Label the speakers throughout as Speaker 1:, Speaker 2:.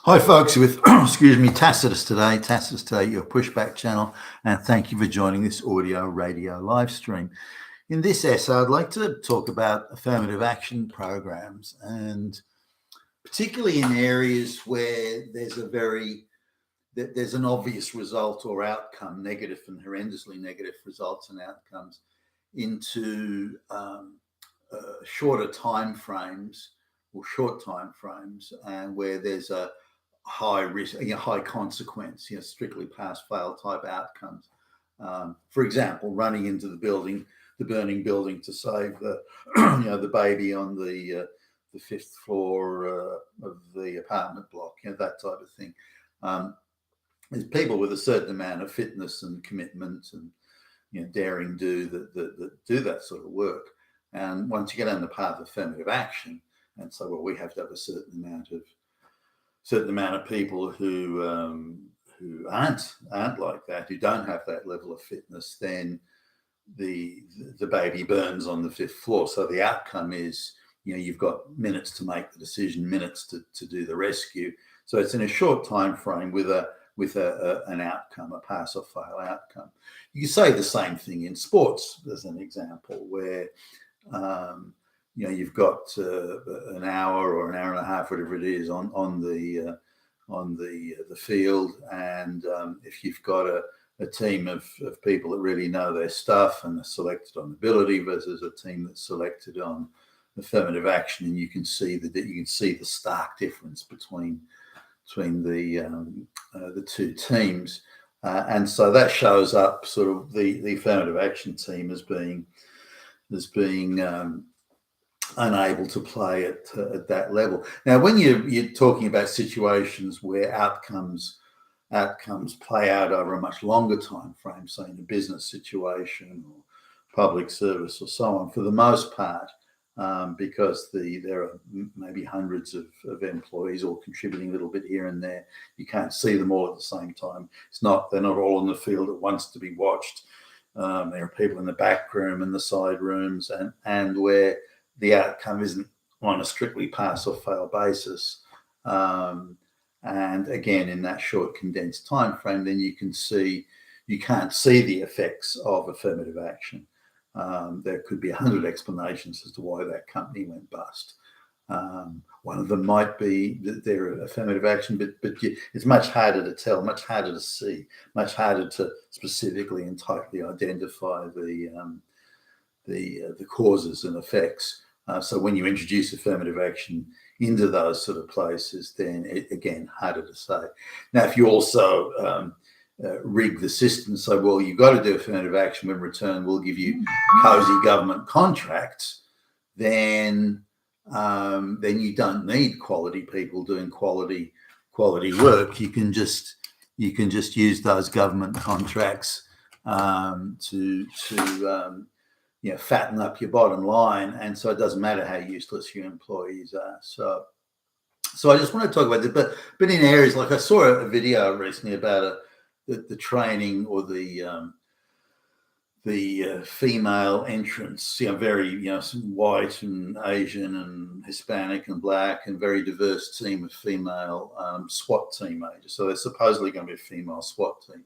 Speaker 1: Hi, folks, with, excuse me, Tacitus today, your pushback channel, and thank you for joining this audio radio live stream. In this essay, I'd like to talk about affirmative action programs, and particularly in areas where there's an obvious result or outcome, negative and horrendously negative results and outcomes, into shorter time frames or short time frames, and where there's a high risk, high consequence, strictly pass-fail type outcomes. For example, running into the burning building to save the, the baby on the fifth floor of the apartment block, that type of thing. There's people with a certain amount of fitness and commitment and daring do that do that sort of work. And once you get on the path of affirmative action, and so we have to have a certain amount of people who aren't like that, who don't have that level of fitness, then the baby burns on the fifth floor. So the outcome is, you've got minutes to make the decision, minutes to do the rescue. So it's in a short time frame with an outcome, a pass or fail outcome. You can say the same thing in sports as an example, where you've got an hour or an hour and a half, whatever it is, on the field, and if you've got a team of people that really know their stuff and are selected on ability versus a team that's selected on affirmative action, and you can see the stark difference between the two teams, and so that shows up sort of the affirmative action team as being unable to play at that level. Now, when you're talking about situations where outcomes play out over a much longer time frame, say in a business situation or public service or so on, for the most part, because there are maybe hundreds of employees all contributing a little bit here and there, you can't see them all at the same time. They're not all in the field at once to be watched. There are people in the back room and the side rooms, and where the outcome isn't on a strictly pass or fail basis. And again, in that short condensed time frame, then you can't see the effects of affirmative action. There could be 100 explanations as to why that company went bust. One of them might be that they're affirmative action, but it's much harder to tell, much harder to see, much harder to specifically and tightly identify the causes and effects. So when you introduce affirmative action into those sort of places, then again, harder to say. Now, if you also rig the system, so, well, you've got to do affirmative action, in return we'll give you cozy government contracts, then you don't need quality people doing quality work. You can just use those government contracts to fatten up your bottom line, and so it doesn't matter how useless your employees are. So I just want to talk about this, but in areas like, I saw a video recently about the training or the female entrants, very white and Asian and Hispanic and black and very diverse team of female SWAT team majors. So they're supposedly going to be a female SWAT team,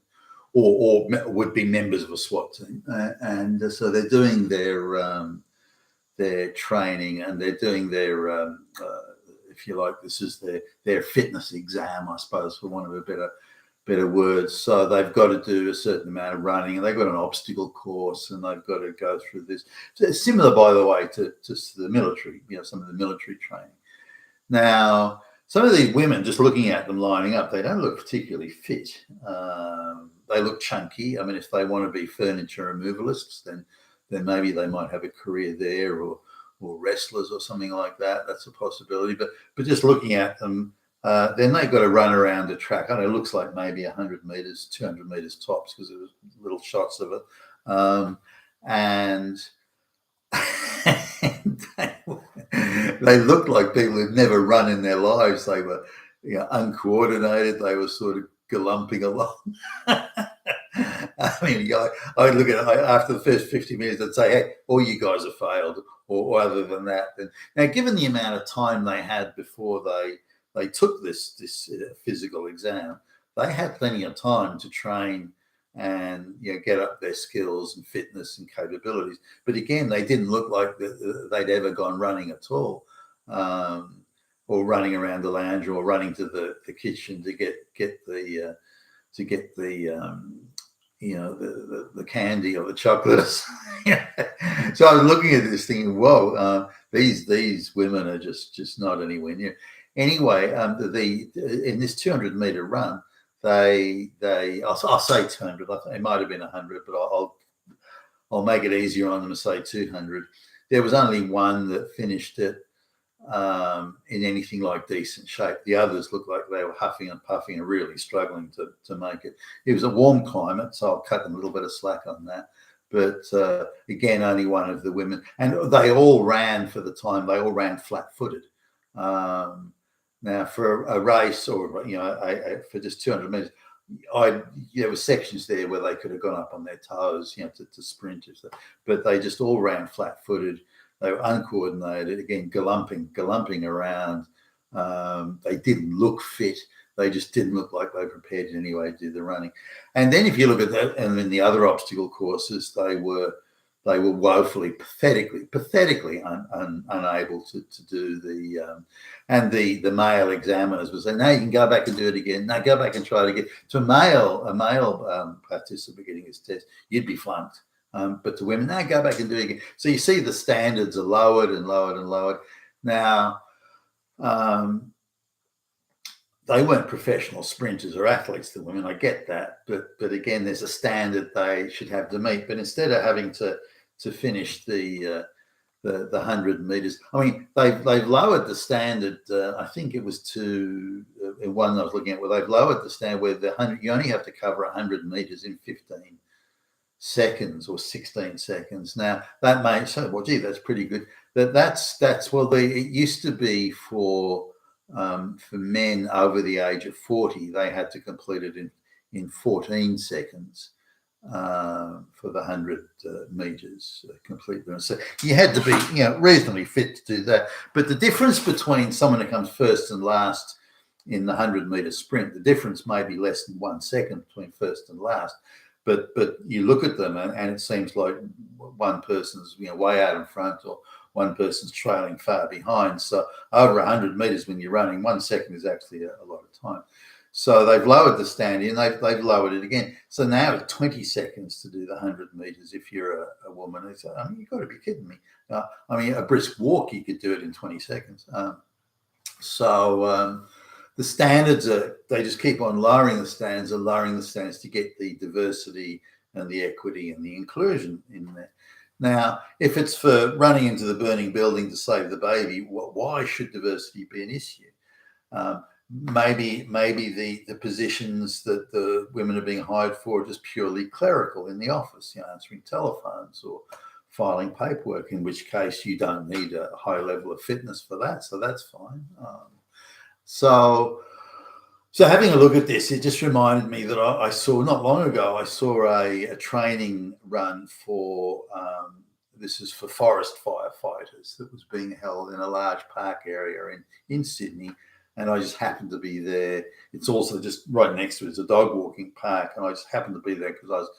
Speaker 1: or would be members of a SWAT team, and so they're doing their training, and they're doing their if you like, this is their fitness exam, I suppose, for want of a better words. So they've got to do a certain amount of running, and they've got an obstacle course, and they've got to go through this. So it's similar, by the way, to the military, some of the military training. Now, some of these women, just looking at them lining up, they don't look particularly fit. They look chunky. I mean, if they want to be furniture removalists, then maybe they might have a career there, or wrestlers or something like that. That's a possibility. But just looking at them, then they've got to run around a track. I know it looks like maybe 100 meters, 200 meters tops, because there was little shots of it. And they looked like people who'd never run in their lives. They were uncoordinated. They were sort of galumping along. I mean, I would look at it after the first 50 minutes, I'd say, hey, all you guys have failed, or other than that. Now, given the amount of time they had before they they took this physical exam, they had plenty of time to train and get up their skills and fitness and capabilities. But again, they didn't look like they'd ever gone running at all, or running around the lounge or running to the kitchen to get the the candy or the chocolate. So I was looking at this thinking, whoa, these women are just not anywhere near. Anyway, in this 200-meter run, I'll say 200. It might have been 100, but I'll make it easier on them and say 200. There was only one that finished it in anything like decent shape. The others looked like they were huffing and puffing and really struggling to make it. It was a warm climate, so I'll cut them a little bit of slack on that. But again, only one of the women, and they all ran for the time. They all ran flat-footed. Now, for a race or for just 200 meters, there were sections there where they could have gone up on their toes, to sprint, but they just all ran flat-footed. They were uncoordinated, again, gallumping around. They didn't look fit. They just didn't look like they were prepared in any way to do the running. And then if you look at that, and then the other obstacle courses, they were woefully, pathetically unable to do the, and the male examiners would say, no, you can go back and do it again. No, go back and try it again. To a male participant getting his test, you'd be flunked. But to women, no, go back and do it again. So you see the standards are lowered and lowered and lowered. Now, they weren't professional sprinters or athletes, the women, I get that. But again, there's a standard they should have to meet. But instead of having to finish the 100 meters, I mean, they've lowered the standard. I think it was one I was looking at where they've lowered the standard where you only have to cover 100 meters in 15 seconds or 16 seconds. Now that may say, well, gee, that's pretty good. That's it used to be for men over the age of 40, they had to complete it in 14 seconds for the 100 meters complete. So you had to be reasonably fit to do that. But the difference between someone who comes first and last in the 100-meter sprint, the difference may be less than 1 second between first and last. But you look at them and it seems like one person's way out in front or one person's trailing far behind. So over 100 meters when you're running, 1 second is actually a lot of time. So they've lowered the standard and they've lowered it again. So now it's 20 seconds to do the 100 meters if you're a woman. It's, you've got to be kidding me. A brisk walk, you could do it in 20 seconds. The standards they just keep on lowering the standards to get the diversity and the equity and the inclusion in there. Now, if it's for running into the burning building to save the baby, why should diversity be an issue? Maybe the positions that the women are being hired for are just purely clerical in the office, answering telephones or filing paperwork, in which case you don't need a high level of fitness for that. So that's fine. So having a look at this, it just reminded me that I saw not long ago, I saw a training run for, this is for forest firefighters that was being held in a large park area in Sydney. And I just happened to be there. It's also just right next to it is a dog walking park. And I just happened to be there because I was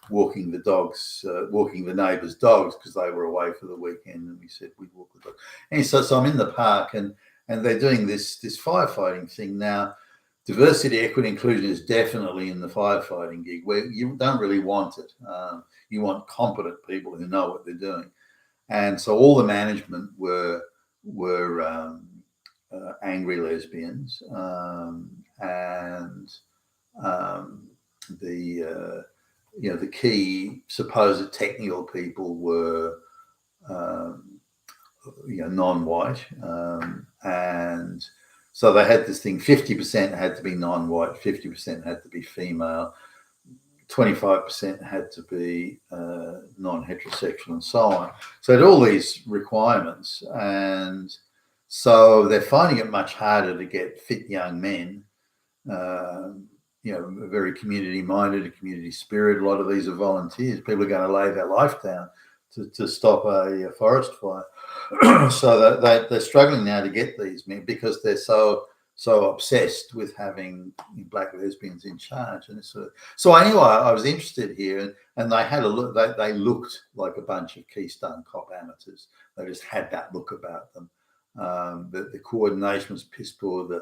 Speaker 1: walking the dogs, walking the neighbours' dogs because they were away for the weekend. And we said we'd walk the dogs. And so I'm in the park and they're doing this firefighting thing. Now, diversity, equity, inclusion is definitely in the firefighting gig where you don't really want it. You want competent people who know what they're doing. And so all the management were angry lesbians, and the key supposed technical people were non-white, and so they had this thing: 50% had to be non-white, 50% had to be female, 25% had to be non-heterosexual, and so on. So it had all these requirements, and so they're finding it much harder to get fit young men, very community-minded, community spirit. A lot of these are volunteers. People are going to lay their life down to stop a forest fire. So they're struggling now to get these men because they're so so obsessed with having black lesbians in charge. And so anyway, I was interested here, and they had a look. They looked like a bunch of Keystone Cop amateurs. They just had that look about them. The coordination was piss poor. The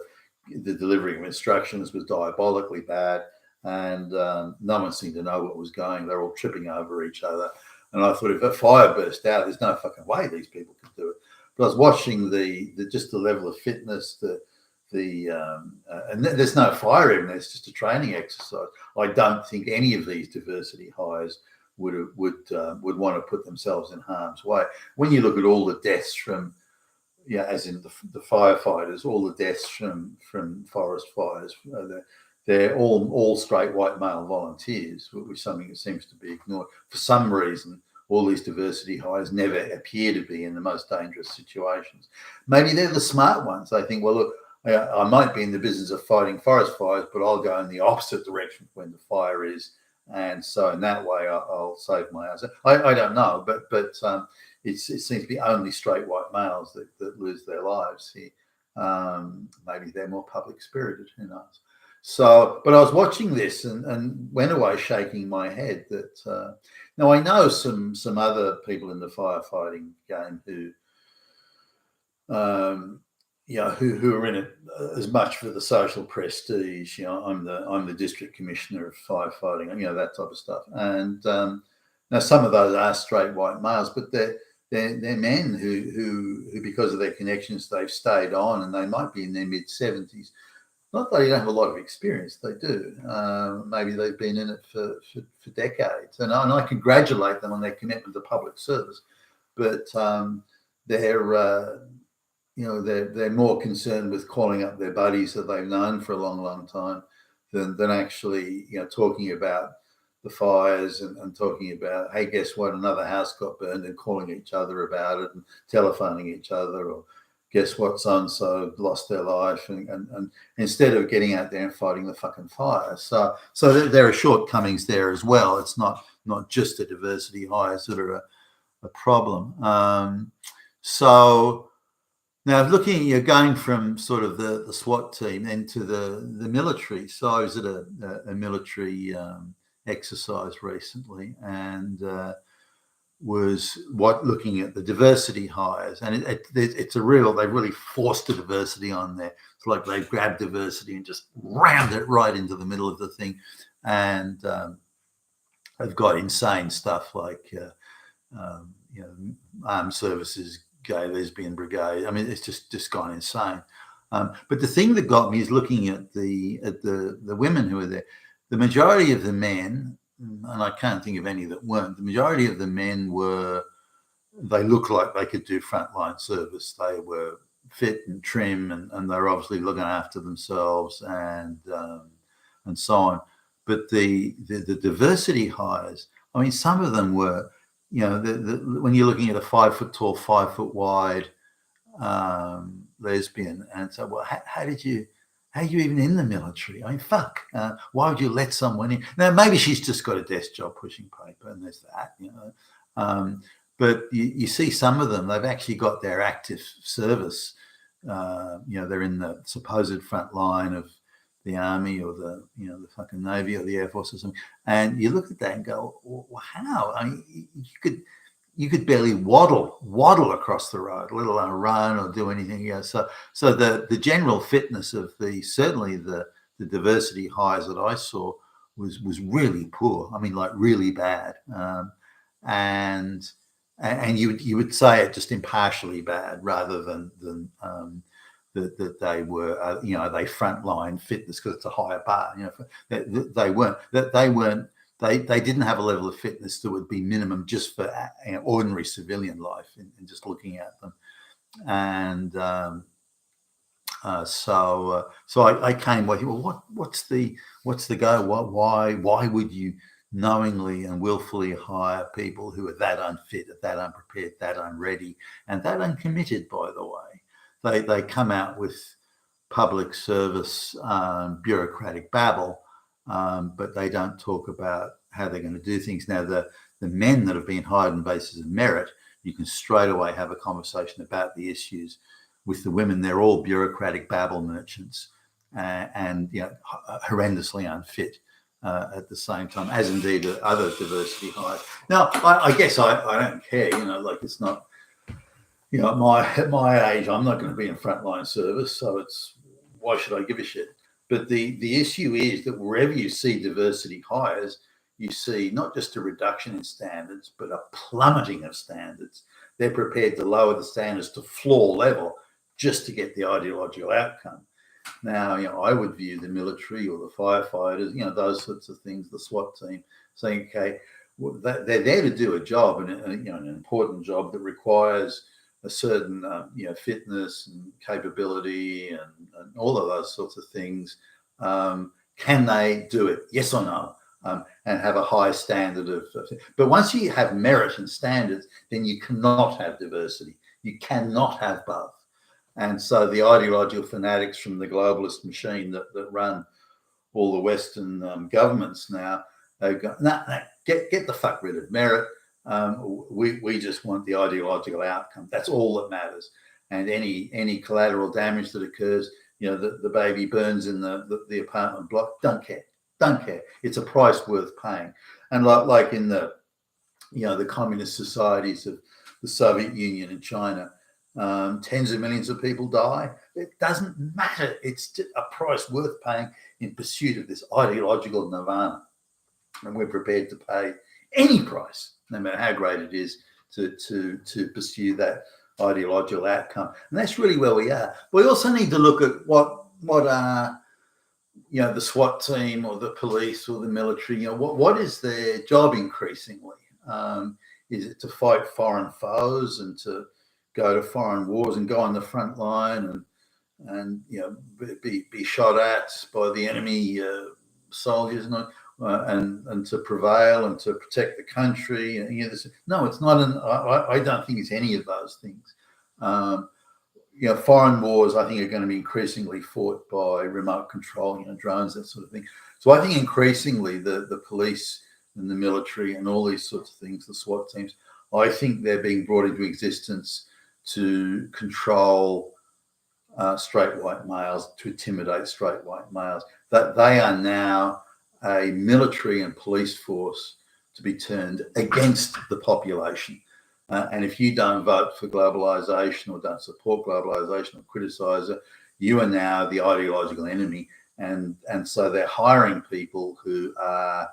Speaker 1: delivery of instructions was diabolically bad, and no one seemed to know what was going. They're all tripping over each other. And I thought, if a fire burst out, there's no fucking way these people could do it. But I was watching just the level of fitness, and there's no fire even. It's just a training exercise. I don't think any of these diversity hires would want to put themselves in harm's way. When you look at all the deaths from, as in the firefighters, all the deaths from forest fires, they're all straight white male volunteers, which is something that seems to be ignored. For some reason, all these diversity hires never appear to be in the most dangerous situations. Maybe they're the smart ones. They think, well, look, I might be in the business of fighting forest fires, but I'll go in the opposite direction when the fire is. And so in that way, I'll save my ass. I don't know, but it seems to be only straight white males that lose their lives here. Maybe they're more public spirited, who knows? So, but I was watching this and went away shaking my head that now I know some other people in the firefighting game who who are in it as much for the social prestige. I'm the district commissioner of firefighting, and that type of stuff. And now some of those are straight white males, but they're men who because of their connections, they've stayed on, and they might be in their mid-70s. Not that they don't have a lot of experience, they do. Maybe they've been in it for decades, and I congratulate them on their commitment to public service. But they're more concerned with calling up their buddies that they've known for a long, long time than actually talking about the fires and talking about, hey, guess what? Another house got burned, and calling each other about it and telephoning each other, or guess what? So-and-so lost their life, and instead of getting out there and fighting the fucking fire. So there are shortcomings there as well. It's not just the diversity hires that are a problem. So now looking, you're going from sort of the SWAT team into the military. So I was at a military exercise recently, and was looking at the diversity hires, and it's a real, they really forced the diversity on there. It's like they grabbed diversity and just rammed it right into the middle of the thing, and they've got insane stuff like armed services, gay lesbian brigade. I mean, it's just gone insane. But the thing that got me is looking at the women who are there. The majority of the men, and I can't think of any that weren't, the majority of the men they looked like they could do frontline service. They were fit and trim, and they were obviously looking after themselves and so on. But the diversity hires, I mean, some of them were, when you're looking at a 5 foot tall, 5 foot wide lesbian, and so, well, how are you even in the military? I mean, fuck. Why would you let someone in? Now, maybe she's just got a desk job pushing paper, and there's that, But you see some of them, they've actually got their active service. They're in the supposed front line of the army or the fucking Navy or the Air Force or something. And you look at that and go, well, how? I mean, you could barely waddle across the road, let alone run or do anything else. So the general fitness of certainly the diversity hires that I saw was really poor. I mean, like really bad. And you would say it just impartially bad rather than that they were they frontline fitness, because it's a higher bar. They didn't have a level of fitness that would be minimum just for ordinary civilian life, and just looking at them. And so I came with, well, what's the go? Why would you knowingly and willfully hire people who are that unfit, that unprepared, that unready, and that uncommitted, by the way? They come out with public service bureaucratic babble, but they don't talk about how they're going to do things. Now, the men that have been hired on the basis of merit, you can straight away have a conversation about the issues with the women, they're all bureaucratic babble merchants and horrendously unfit at the same time, as indeed other diversity hires. Now, I guess I don't care, like it's not, at my age, I'm not going to be in frontline service, so why should I give a shit? But the issue is that wherever you see diversity hires, you see not just a reduction in standards, but a plummeting of standards. They're prepared to lower the standards to floor level just to get the ideological outcome. Now, I would view the military or the firefighters, those sorts of things, the SWAT team, saying, okay, well, they're there to do a job, and an important job that requires a certain, fitness and capability and all of those sorts of things. Can they do it? Yes or no? And have a high standard of. But once you have merit and standards, then you cannot have diversity. You cannot have both. And so the ideological fanatics from the globalist machine that run all the Western governments now, they've got, get the fuck rid of merit. We just want the ideological outcome. That's all that matters. And any collateral damage that occurs, the baby burns in the apartment block, don't care. It's a price worth paying. And like in the communist societies of the Soviet Union and China, tens of millions of people die. It doesn't matter. It's just a price worth paying in pursuit of this ideological nirvana. And we're prepared to pay any price, no matter how great it is, to pursue that ideological outcome. And that's really where we are. But we also need to look at what the SWAT team or the police or the military, what is their job increasingly? Is it to fight foreign foes and to go to foreign wars and go on the front line and be shot at by the enemy soldiers and to prevail and to protect the country? No, it's not. I don't think it's any of those things. Foreign wars, I think, are going to be increasingly fought by remote control, drones, that sort of thing. So I think increasingly the police and the military and all these sorts of things, the SWAT teams, I think they're being brought into existence to control straight white males, to intimidate straight white males. That they are now a military and police force to be turned against the population. And if you don't vote for globalization or don't support globalization or criticize it, you are now the ideological enemy. And so they're hiring people who are,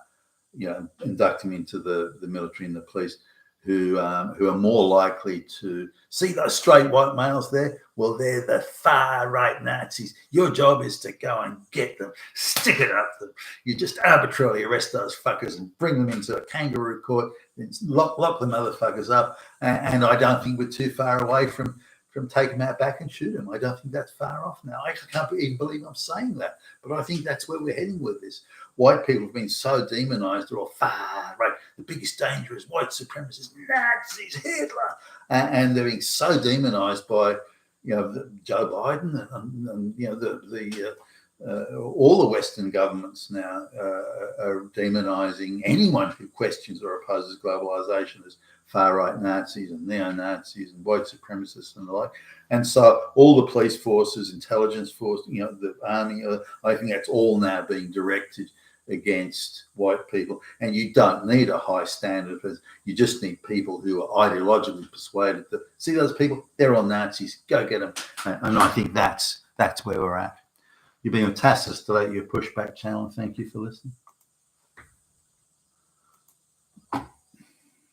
Speaker 1: inducting into the military and the police who are more likely to see those straight white males there. Well, they're the far right Nazis. Your job is to go and get them, stick it up them. You just arbitrarily arrest those fuckers and bring them into a kangaroo court, and lock the motherfuckers up. And I don't think we're too far away from taking them out back and shoot them. I don't think that's far off now. I can't even believe I'm saying that, but I think that's where we're heading with this. White people have been so demonized. They're all far right. The biggest danger is white supremacists, Nazis, Hitler, and they're being so demonized by Joe Biden and all the Western governments now are demonizing anyone who questions or opposes globalization as far-right Nazis and neo-Nazis and white supremacists and the like. And so all the police forces, intelligence force, the army, I think that's all now being directed against white people. And you don't need a high standard. You just need people who are ideologically persuaded that, see those people, they're all Nazis, go get them. And I think that's where we're at. You've been with Tacitus today, your Pushback channel. Thank you for listening.